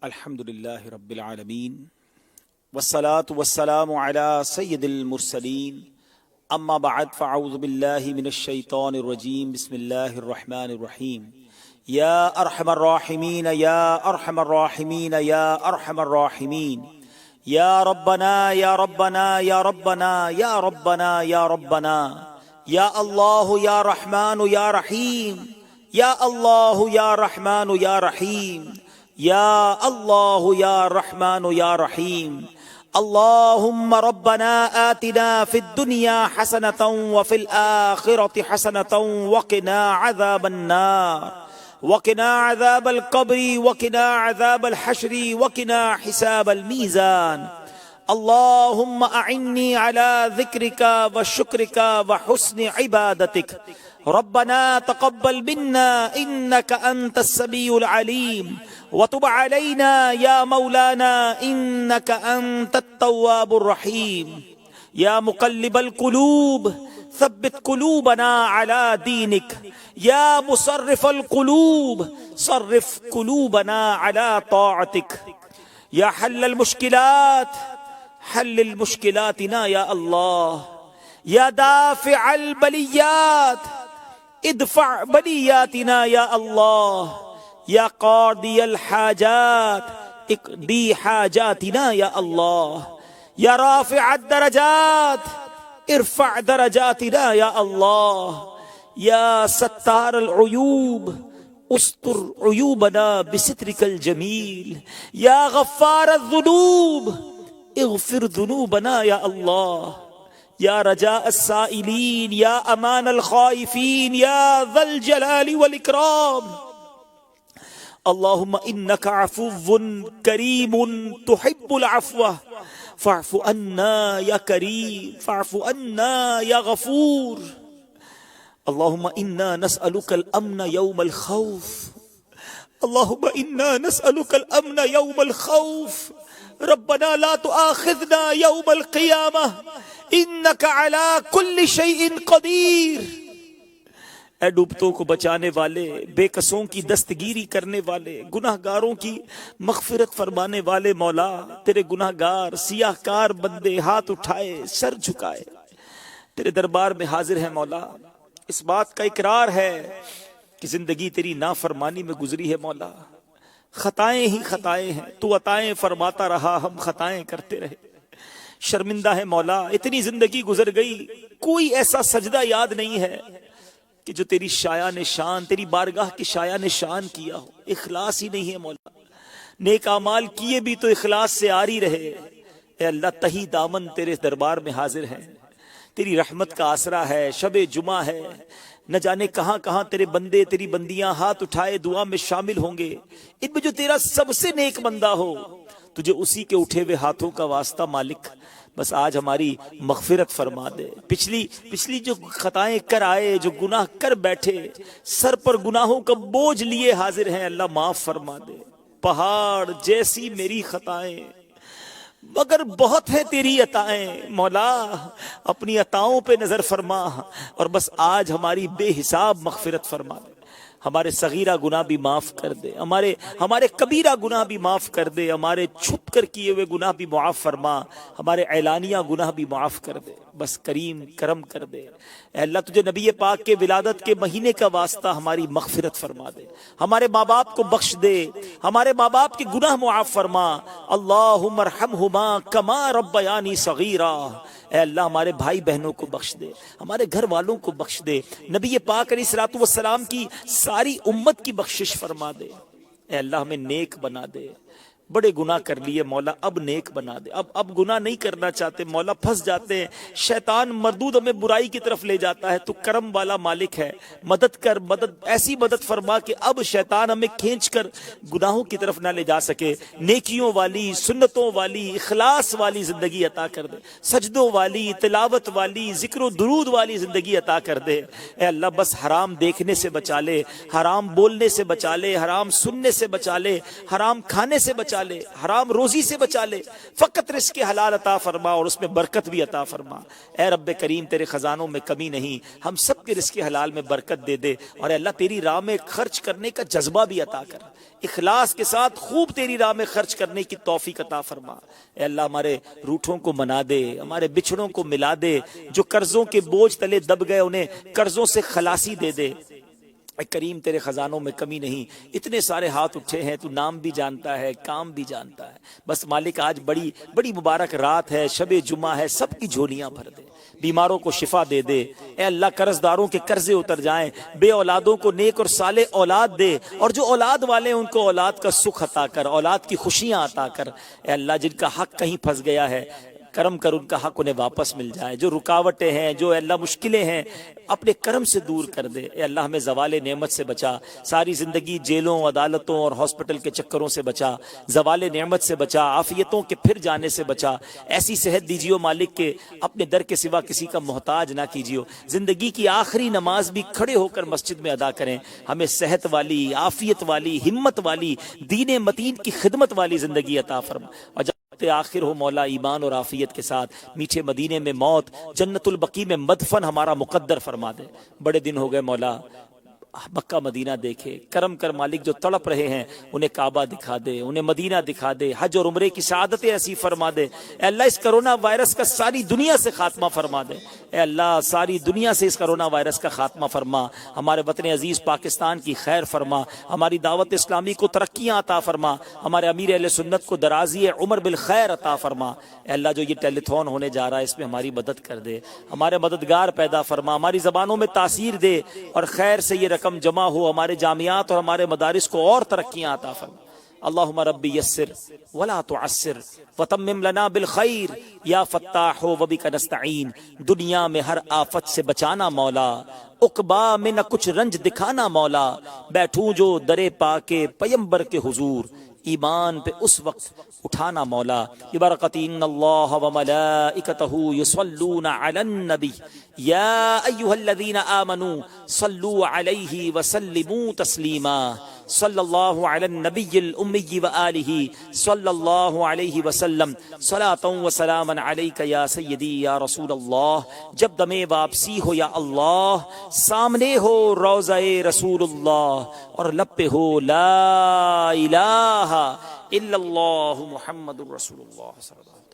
الحمد لله رب العالمين والصلاة والسلام على سيد المرسلين أما بعد فأعوذ بالله من الشيطان الرجيم بسم الله الرحمن الرحيم يا أرحم الراحمين يا أرحم الراحمين يا أرحم الراحمين يا ربنا يا ربنا يا ربنا يا ربنا يا ربنا يا الله يا رحمن يا رحيم يا الله يا رحمن يا رحيم يا الله يا رحمن يا رحيم اللهم ربنا آتنا في الدنيا حسنة وفي الآخرة حسنة وقنا عذاب النار وقنا عذاب القبر وقنا عذاب الحشر وقنا حساب الميزان اللهم أعني على ذكرك وشكرك وحسن عبادتك ربنا تقبل منا إنك أنت السميع العليم وتب علينا يا مولانا إنك أنت التواب الرحيم يا مقلب القلوب ثبت قلوبنا على دينك يا مصرف القلوب صرف قلوبنا على طاعتك يا حل المشكلات حل المشكلاتنا يا الله يا دافع البليات ادفع بلياتنا يا الله يا قاضي الحاجات اقضي حاجاتنا يا الله يا رافع الدرجات ارفع درجاتنا يا الله يا ستار العيوب استر عيوبنا بسترك الجميل يا غفار الذنوب اغفر ذنوبنا يا الله يا رجاء السائلين يا امان الخائفين يا ذا الجلال والإكرام اللهم إنك عفو كريم تحب العفو فاعف عنا يا كريم فاعف عنا يا غفور اللهم إنا نسألك الأمن يوم الخوف اللهم إنا نسألك الأمن يوم الخوف ربنا لا تؤاخذنا يوم القيامة إنك على كل شيء قدير اے ڈوبتوں کو بچانے والے، بے کسوں کی دستگیری کرنے والے، گناہ گاروں کی مغفرت فرمانے والے مولا، تیرے گناہ گار سیاہ کار بندے ہاتھ اٹھائے سر جھکائے تیرے دربار میں حاضر ہیں مولا۔ اس بات کا اقرار ہے کہ زندگی تیری نافرمانی میں گزری ہے مولا، خطائیں ہی خطائیں ہیں، تو عطائیں فرماتا رہا ہم خطائیں کرتے رہے، شرمندہ ہے مولا۔ اتنی زندگی گزر گئی، کوئی ایسا سجدہ یاد نہیں ہے کہ جو تیری شایان نشان، تیری بارگاہ کی شایان نشان کیا ہو۔ اخلاص ہی نہیں ہے مولا، نیک اعمال کیے بھی تو اخلاص سے آری رہے۔ اے اللہ تہی دامن تیرے دربار میں حاضر ہیں، تیری رحمت کا آسرا ہے، شب جمعہ ہے، نہ جانے کہاں کہاں تیرے بندے تیری بندیاں ہاتھ اٹھائے دعا میں شامل ہوں گے۔ ان میں جو تیرا سب سے نیک بندہ ہو، تجھے اسی کے اٹھے ہوئے ہاتھوں کا واسطہ مالک، بس آج ہماری مغفرت فرما دے۔ پچھلی جو خطائیں کر آئے، جو گناہ کر بیٹھے، سر پر گناہوں کا بوجھ لیے حاضر ہیں، اللہ معاف فرما دے۔ پہاڑ جیسی میری خطائیں مگر بہت ہے تیری عطائیں، مولا اپنی عطاؤں پہ نظر فرما اور بس آج ہماری بے حساب مغفرت فرما دے۔ ہمارے صغیرہ گناہ بھی معاف کر دے، ہمارے کبیرہ گناہ بھی معاف کر دے، ہمارے چھپ کر کیے ہوئے گناہ بھی معاف فرما، ہمارے اعلانیہ گناہ بھی معاف کر دے، بس کریم کرم کر دے۔ اے اللہ تجھے نبی پاک کے ولادت کے مہینے کا واسطہ ہماری مغفرت فرما دے، ہمارے ماں باپ کو بخش دے، ہمارے ماں باپ کے گناہ معاف فرما۔ اللہم ارحمہما کما ربیانی صغیرا، اے اللہ ہمارے بھائی بہنوں کو بخش دے، ہمارے گھر والوں کو بخش دے، نبی پاک علیہ الصلوۃ والسلام کی ساری امت کی بخشش فرما دے۔ اے اللہ ہمیں نیک بنا دے، بڑے گناہ کر لیے مولا، اب نیک بنا دے۔ اب گناہ نہیں کرنا چاہتے مولا، پھنس جاتے ہیں، شیطان مردود ہمیں برائی کی طرف لے جاتا ہے، تو کرم والا مالک ہے، مدد کر، ایسی مدد فرما کہ اب شیطان ہمیں کھینچ کر گناہوں کی طرف نہ لے جا سکے، نیکیوں والی، سنتوں والی، اخلاص والی زندگی عطا کر دے، سجدوں والی، تلاوت والی، ذکر و درود والی زندگی عطا کر دے۔ اے اللہ بس حرام دیکھنے سے بچا لے، حرام بولنے سے بچا لے، حرام سننے سے بچا لے، حرام کھانے سے بچا بچا لے، حرام روزی سے بچا لے، فقط رزق حلال عطا فرما اور اس میں برکت بھی عطا فرما۔ اے رب کریم تیرے خزانوں میں کمی نہیں، ہم سب کے رزق حلال میں برکت دے دے، اور اے اللہ تیری راہ میں خرچ کرنے کا جذبہ بھی عطا کر، اخلاص کے ساتھ خوب تیری راہ میں خرچ کرنے کی توفیق عطا فرما۔ اے اللہ ہمارے روٹھوں کو منا دے، ہمارے بچھڑوں کو ملا دے، جو قرضوں کے بوجھ تلے دب گئے انہیں قرضوں سے خلاصی دے دے۔ اے کریم تیرے خزانوں میں کمی نہیں، اتنے سارے ہاتھ اٹھے ہیں، تو نام بھی جانتا ہے، کام بھی جانتا ہے، بس مالک آج بڑی بڑی مبارک رات ہے، شب جمعہ ہے، سب کی جھولیاں بھر دے، بیماروں کو شفا دے دے، اے اللہ قرض داروں کے قرضے اتر جائیں، بے اولادوں کو نیک اور صالح اولاد دے، اور جو اولاد والے ہیں ان کو اولاد کا سکھ عطا کر، اولاد کی خوشیاں عطا کر۔ اے اللہ جن کا حق کہیں پھنس گیا ہے کرم کر، ان کا حق انہیں واپس مل جائے، جو رکاوٹیں ہیں، جو اے اللہ مشکلیں ہیں اپنے کرم سے دور کر دے۔ اے اللہ ہمیں زوال نعمت سے بچا، ساری زندگی جیلوں، عدالتوں اور ہاسپٹل کے چکروں سے بچا، زوال نعمت سے بچا، عافیتوں کے پھر جانے سے بچا، ایسی صحت دیجیو مالک کے اپنے در کے سوا کسی کا محتاج نہ کیجیو، زندگی کی آخری نماز بھی کھڑے ہو کر مسجد میں ادا کریں، ہمیں صحت والی، عافیت والی، ہمت والی، دین متین کی خدمت والی زندگی عطا فرما، اور آخر ہو مولا ایمان اور عافیت کے ساتھ میٹھے مدینے میں موت، جنت البقیع میں مدفن ہمارا مقدر فرما دے۔ بڑے دن ہو گئے مولا مکہ مدینہ دیکھے، کرم کر مالک جو تڑپ رہے ہیں انہیں کعبہ دکھا دے، انہیں مدینہ دکھا دے، حج اور عمرے کی سعادتیں نصیب فرما دے۔ اے اللہ اس کرونا وائرس کا ساری دنیا سے خاتمہ فرما دے، اے اللہ ساری دنیا سے اس کرونا وائرس کا خاتمہ فرما، ہمارے وطن عزیز پاکستان کی خیر فرما، ہماری دعوت اسلامی کو ترقیاں عطا فرما، ہمارے امیر اہل سنت کو درازی عمر بالخیر عطا فرما۔ اے اللہ جو یہ ٹیلی تھون ہونے جا رہا ہے اس میں ہماری مدد کر دے، ہمارے مددگار پیدا فرما، ہماری زبانوں میں تاثیر دے، اور خیر سے یہ رقم جمع ہو، ہمارے جامعات اور ہمارے مدارس کو اور ترقیاں عطا فرما۔ اللہم ربی یسر ولا تعسر وتمم لنا بالخیر یا فتاح وبک نستعین۔ دنیا میں ہر آفت سے بچانا مولا، عقبا میں نہ کچھ رنج دکھانا مولا، بیٹھوں جو درے پاکے پیمبر کے حضور، ایمان پہ اس وقت اٹھانا مولا۔ ببرکۃ ان اللہ وملائکتہ یصلون علی النبی یا ایھا الذین آمنوا صلوا علیہ وسلموا تسلیما۔ صلی اللہ علی النبی الامی وآلہ صلی اللہ علیہ وسلم، صلاۃ و سلاما علیک یا سیدی یا رسول اللہ۔ جب دم واپسی ہو یا اللہ، سامنے ہو روضہ رسول اللہ، اور لب پہ ہو لا الہ الا اللہ محمد رسول اللہ صلی اللہ علیہ وسلم۔